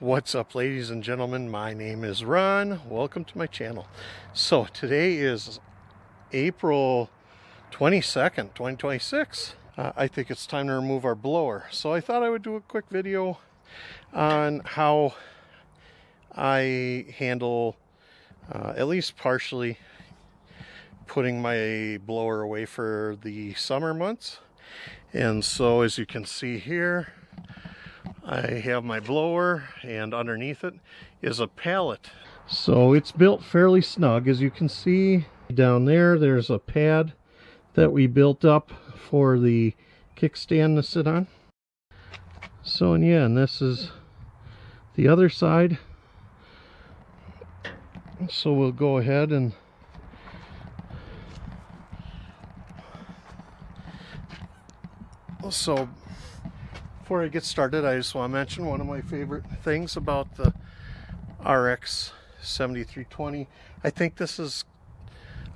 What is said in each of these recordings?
What's up, ladies and gentlemen? My name is Ron. Welcome to my channel. So today is April 22nd, 2026. I think it's time to remove our blower. So I thought I would do a quick video on how I handle, at least partially, putting my blower away for the summer months. And so as you can see here, I have my blower, and underneath it is a pallet. So it's built fairly snug. As you can see down there, there's a pad that we built up for the kickstand to sit on. So, and yeah, and this is the other side. So we'll go ahead and before I get started, I just want to mention one of my favorite things about the RX7320. I think this is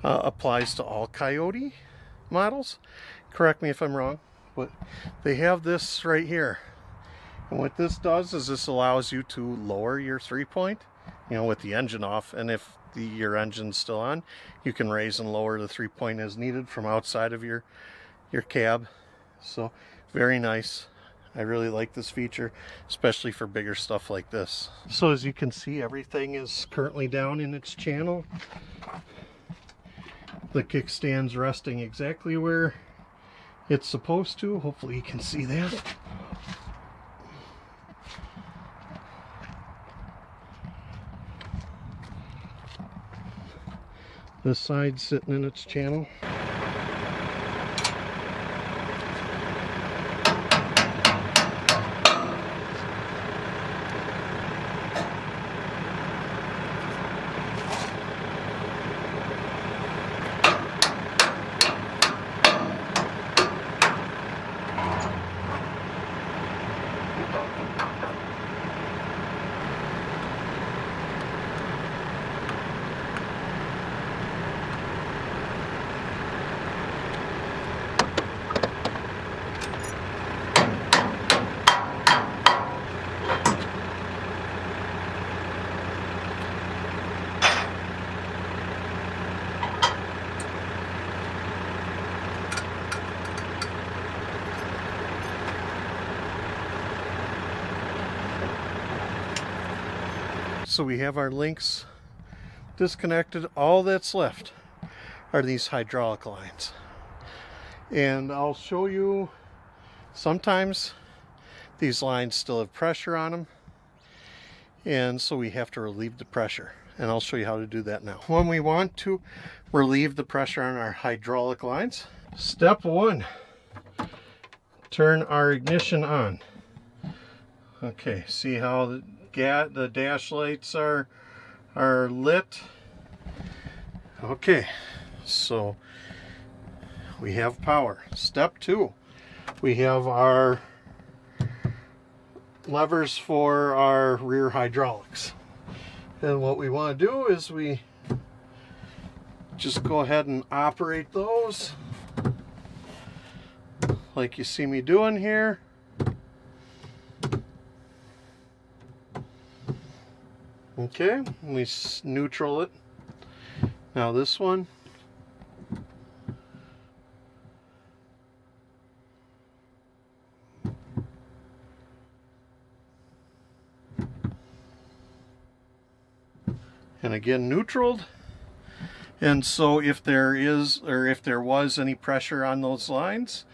applies to all Kioti models. Correct me if I'm wrong, but they have this right here. And what this does is this allows you to lower your 3-point, with the engine off. And if your engine's still on, you can raise and lower the 3-point as needed from outside of your cab. So very nice. I really like this feature, especially for bigger stuff like this. So as you can see, everything is currently down in its channel. The kickstand's resting exactly where it's supposed to. Hopefully you can see that. This side's sitting in its channel. So we have our links disconnected. All that's left are these hydraulic lines. And I'll show you, sometimes these lines still have pressure on them. And so we have to relieve the pressure. And I'll show you how to do that now. When we want to relieve the pressure on our hydraulic lines, step 1, turn our ignition on. Okay, see how the dash lights are lit. Okay, so we have power. Step 2, we have our levers for our rear hydraulics. And what we want to do is we just go ahead and operate those like you see me doing here. Okay, we neutral it. Now this one, and again neutraled. And so if there is, or if there was any pressure on those lines,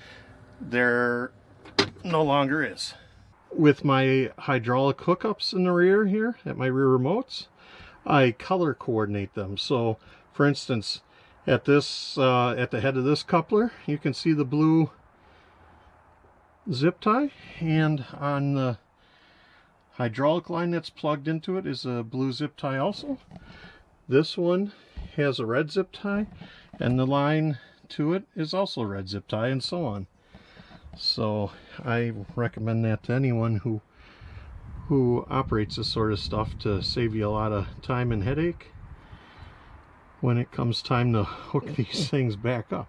there no longer is. With my hydraulic hookups in the rear here, at my rear remotes, I color coordinate them. So for instance, at this at the head of this coupler, you can see the blue zip tie, and on the hydraulic line that's plugged into it is a blue zip tie also. This one has a red zip tie, and the line to it is also a red zip tie, and so on. So I recommend that to anyone who operates this sort of stuff, to save you a lot of time and headache when it comes time to hook these things back up.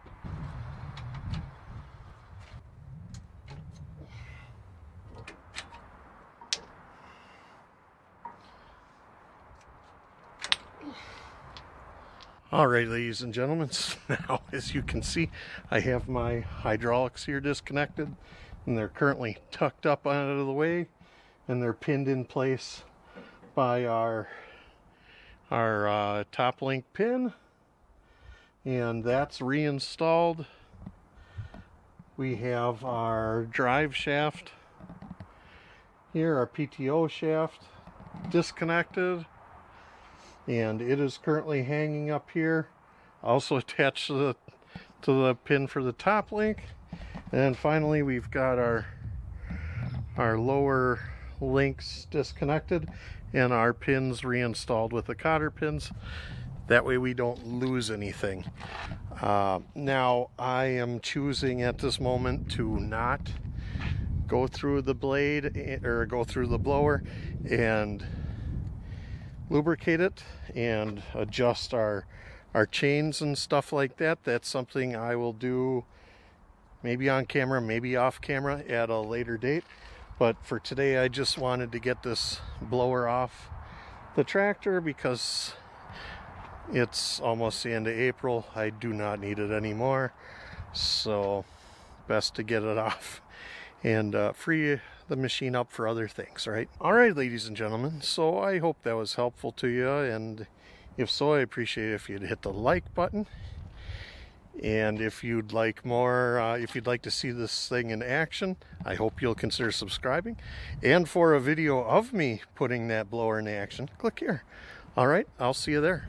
All right, ladies and gentlemen, now as you can see, I have my hydraulics here disconnected, and they're currently tucked up out of the way, and they're pinned in place by our top link pin, and that's reinstalled. We have our drive shaft here, our PTO shaft disconnected, and it is currently hanging up here, also attached to the pin for the top link. And then finally we've got our lower links disconnected and our pins reinstalled with the cotter pins. That way we don't lose anything. Now I am choosing at this moment to not go through the blade or go through the blower and lubricate it and adjust our chains and stuff like that. That's something I will do maybe on camera, maybe off camera at a later date. But for today, I just wanted to get this blower off the tractor because it's almost the end of April. I do not need it anymore, so best to get it off and free the machine up for other things, right? All right, ladies and gentlemen, so I hope that was helpful to you, and if so, I appreciate it if you'd hit the like button. And if you'd like more, if you'd like to see this thing in action, I hope you'll consider subscribing. And for a video of me putting that blower in action, click here. All right, I'll see you there.